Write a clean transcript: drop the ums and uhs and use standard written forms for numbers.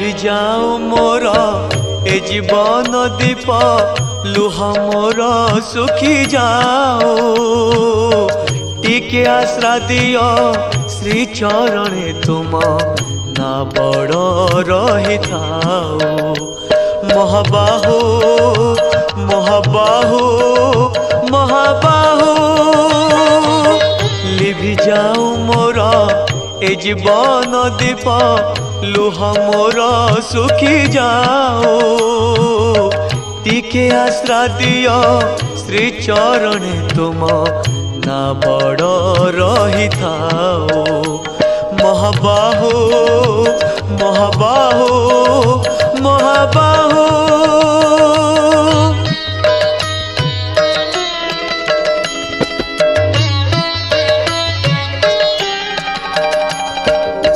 लिभि जाओ मोर ए जीवन दीप लुह मोर सुखी जाओ टिके आश्रा दियो श्री चरणे तुम ना बड़ रही थाओ महाबाहु महाबाहु महाबाहु लिभि जाओ मोर ए जीवन दीप लुह मोर सुखी जाओ टिके आश्रा दियो श्री चरणे तुम ना बड़ रही थाओ महाबाहु महाबाहु महाबाहु।